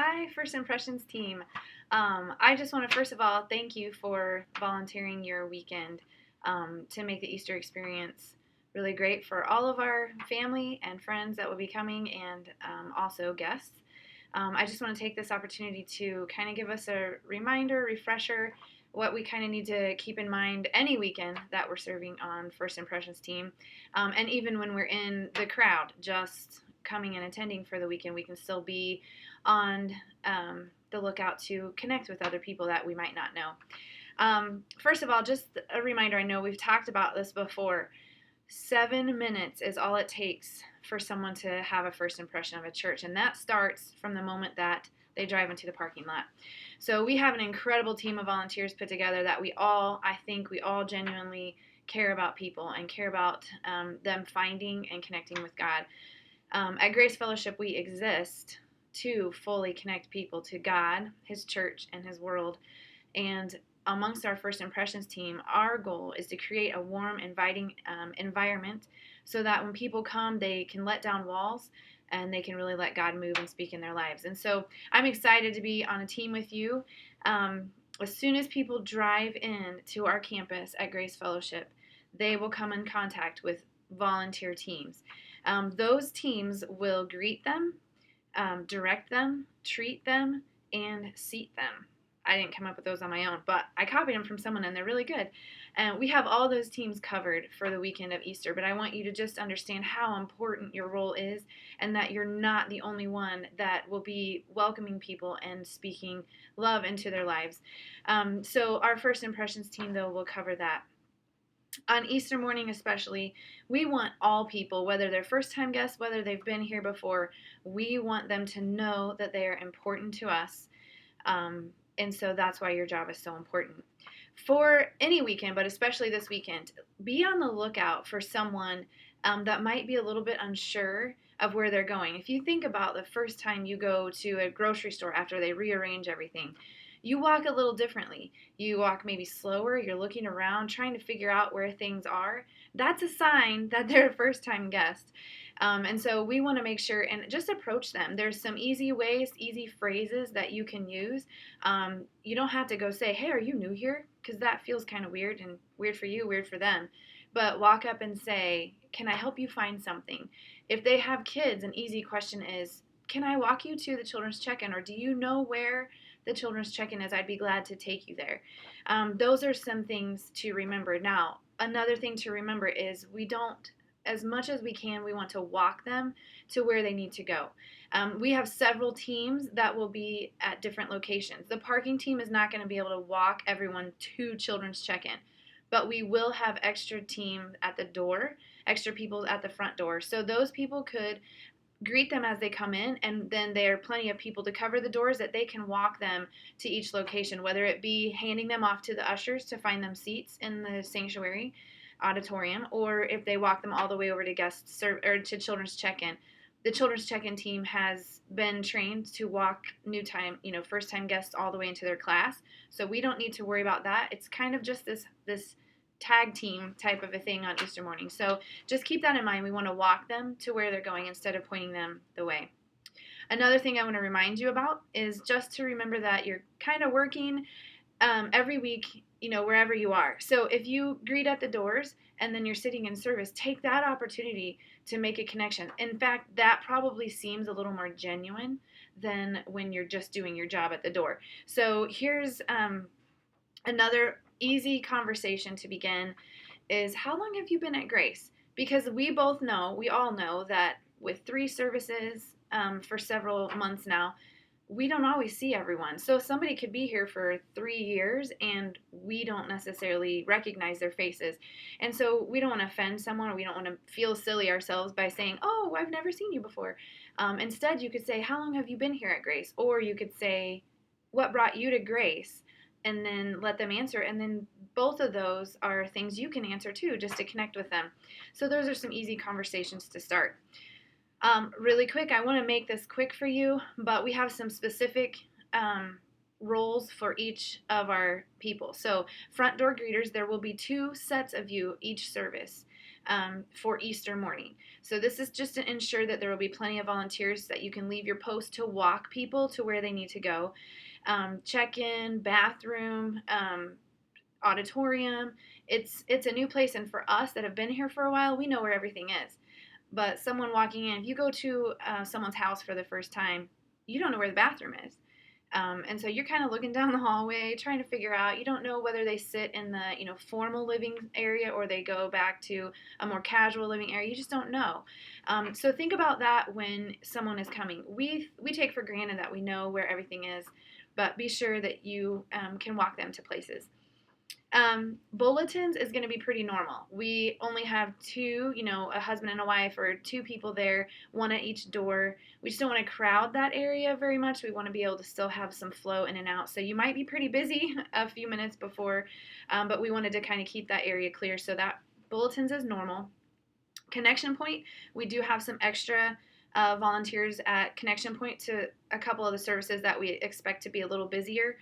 Hi, First Impressions team. I just want to first of all thank you for volunteering your weekend to make the Easter experience really great for all of our family and friends that will be coming and also guests. I just want to take this opportunity to kind of give us a reminder, refresher, what we kind of need to keep in mind any weekend that we're serving on First Impressions team. And even when we're in the crowd, just coming and attending for the weekend, we can still be on the lookout to connect with other people that we might not know. First of all, just a reminder, I know we've talked about this before. 7 minutes is all it takes for someone to have a first impression of a church, and that starts from the moment that they drive into the parking lot. So we have an incredible team of volunteers put together that I think we all genuinely care about people and care about them finding and connecting with God. At Grace Fellowship, we exist to fully connect people to God, His church, and His world. And amongst our First Impressions team, our goal is to create a warm, inviting environment so that when people come, they can let down walls and they can really let God move and speak in their lives. And so I'm excited to be on a team with you. As soon as people drive in to our campus at Grace Fellowship, they will come in contact with volunteer teams. Those teams will greet them, direct them, treat them, and seat them. I didn't come up with those on my own, but I copied them from someone and they're really good. And we have all those teams covered for the weekend of Easter, but I want you to just understand how important your role is and that you're not the only one that will be welcoming people and speaking love into their lives. So, our First Impressions team, though, will cover that. On Easter morning, especially, we want all people, whether they're first time guests, whether they've been here before, we want them to know that they are important to us. And so that's why your job is so important. For any weekend, but especially this weekend, be on the lookout for someone that might be a little bit unsure of where they're going. If you think about the first time you go to a grocery store after they rearrange everything, you walk a little differently. You walk maybe slower, you're looking around, trying to figure out where things are. That's a sign that they're a first time guest. And so we want to make sure and just approach them. There's some easy ways, easy phrases that you can use. You don't have to go say, "Hey, are you new here?" Because that feels kind of weird and weird for you, weird for them. But walk up and say, "Can I help you find something?" If they have kids, an easy question is, "Can I walk you to the children's check-in?" Or, "Do you know where the children's check-in is? I'd be glad to take you there." Those are some things to remember. Now, another thing to remember is we don't, as much as we can, we want to walk them to where they need to go. We have several teams that will be at different locations. The parking team is not going to be able to walk everyone to children's check-in, but we will have extra team at the door, extra people at the front door. So those people could greet them as they come in, and then there are plenty of people to cover the doors that they can walk them to each location, whether it be handing them off to the ushers to find them seats in the sanctuary auditorium, or if they walk them all the way over to or to children's check-in. The children's check-in team has been trained to walk first time guests all the way into their class, so we don't need to worry about that. It's kind of just this tag team type of a thing on Easter morning. So just keep that in mind. We want to walk them to where they're going instead of pointing them the way. Another thing I want to remind you about is just to remember that you're kind of working every week, wherever you are. So if you greet at the doors and then you're sitting in service, take that opportunity to make a connection. In fact, that probably seems a little more genuine than when you're just doing your job at the door. So here's another easy conversation to begin is, how long have you been at Grace? Because we all know that with 3 services for several months now, we don't always see everyone. So somebody could be here for 3 years and we don't necessarily recognize their faces. And so we don't want to offend someone, or we don't want to feel silly ourselves by saying, "Oh, I've never seen you before." Instead, you could say, "How long have you been here at Grace?" Or you could say, "What brought you to Grace?" And then let them answer. And then both of those are things you can answer too, just to connect with them. So those are some easy conversations to start. Really quick, I want to make this quick for you, but we have some specific roles for each of our people. So front door greeters, there will be 2 sets of you each service. for Easter morning. So this is just to ensure that there will be plenty of volunteers, that you can leave your post to walk people to where they need to go. Check-in, bathroom, auditorium. It's a new place, and for us that have been here for a while, we know where everything is. But someone walking in, if you go to someone's house for the first time, you don't know where the bathroom is. And so you're kind of looking down the hallway, trying to figure out. You don't know whether they sit in the formal living area or they go back to a more casual living area. You just don't know. So think about that when someone is coming. We take for granted that we know where everything is, but be sure that you can walk them to places. Bulletins is going to be pretty normal. We only have two, a husband and a wife, or two people there, one at each door. We just don't want to crowd that area very much. We want to be able to still have some flow in and out. So you might be pretty busy a few minutes before, but we wanted to kind of keep that area clear. So that bulletins is normal. Connection Point, we do have some extra volunteers at Connection Point to a couple of the services that we expect to be a little busier.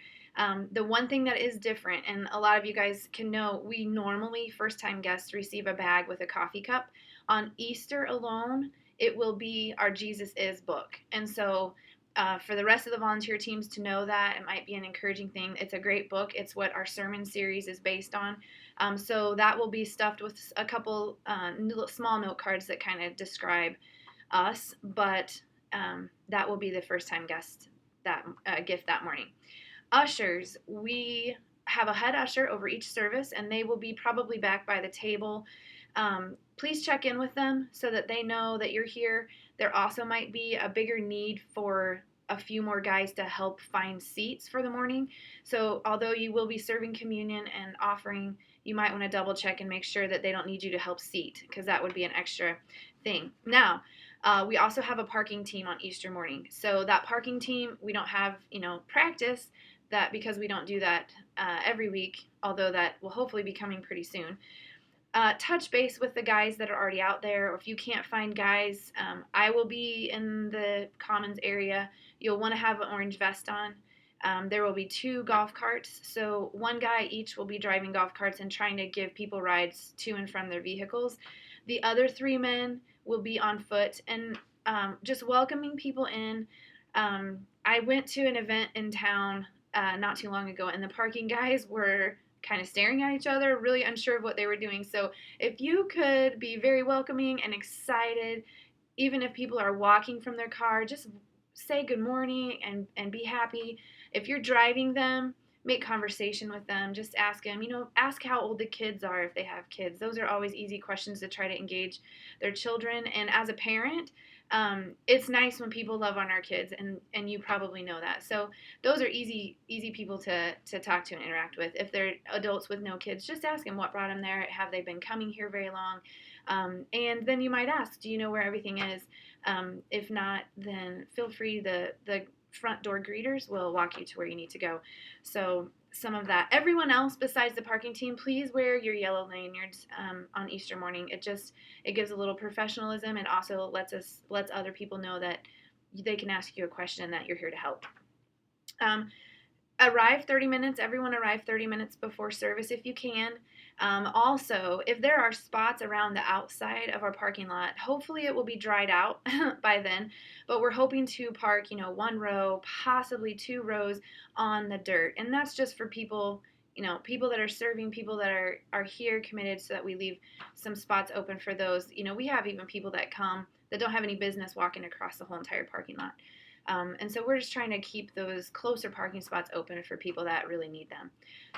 The one thing that is different, and a lot of you guys can know, we normally, first-time guests, receive a bag with a coffee cup. On Easter alone, it will be our Jesus Is book. And so for the rest of the volunteer teams to know that, it might be an encouraging thing. It's a great book. It's what our sermon series is based on. So that will be stuffed with a couple small note cards that kind of describe us, but that will be the first-time guest gift that morning. Ushers, we have a head usher over each service, and they will be probably back by the table. Please check in with them so that they know that you're here. There also might be a bigger need for a few more guys to help find seats for the morning. So although you will be serving communion and offering, you might want to double check and make sure that they don't need you to help seat, because that would be an extra thing. Now, we also have a parking team on Easter morning. So that parking team, we don't have, practice that, because we don't do that every week, although that will hopefully be coming pretty soon. Touch base with the guys that are already out there, or if you can't find guys, I will be in the Commons area. You'll want to have an orange vest on. There will be 2 golf carts, so one guy each will be driving golf carts and trying to give people rides to and from their vehicles. The other 3 men will be on foot and just welcoming people in. I went to an event in town not too long ago, and the parking guys were kind of staring at each other, really unsure of what they were doing. So if you could be very welcoming and excited, even if people are walking from their car, just say good morning and be happy. If you're driving them, make conversation with them. Just ask them, ask how old the kids are if they have kids. Those are always easy questions to try to engage their children. And as a parent, it's nice when people love on our kids, and you probably know that. So those are easy people to talk to and interact with. If they're adults with no kids, just ask them what brought them there. Have they been coming here very long? And then you might ask, do you know where everything is? If not, then feel free. The front door greeters will walk you to where you need to go. So some of that. Everyone else besides the parking team, please wear your yellow lanyards on Easter morning. It gives a little professionalism, and also lets other people know that they can ask you a question and that you're here to help. Everyone arrive 30 minutes before service if you can. Also, if there are spots around the outside of our parking lot, hopefully it will be dried out by then, but we're hoping to park, 1 row, possibly 2 rows on the dirt. And that's just for people, people that are serving, people that are here committed, so that we leave some spots open for those. We have even people that come that don't have any business walking across the whole entire parking lot. And so we're just trying to keep those closer parking spots open for people that really need them.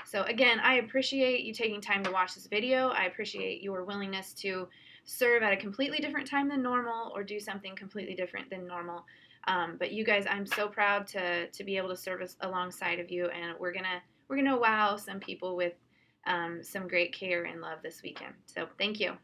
So again, I appreciate you taking time to watch this video. I appreciate your willingness to serve at a completely different time than normal, or do something completely different than normal. But you guys, I'm so proud to be able to service alongside of you, and we're gonna wow some people with some great care and love this weekend. So thank you.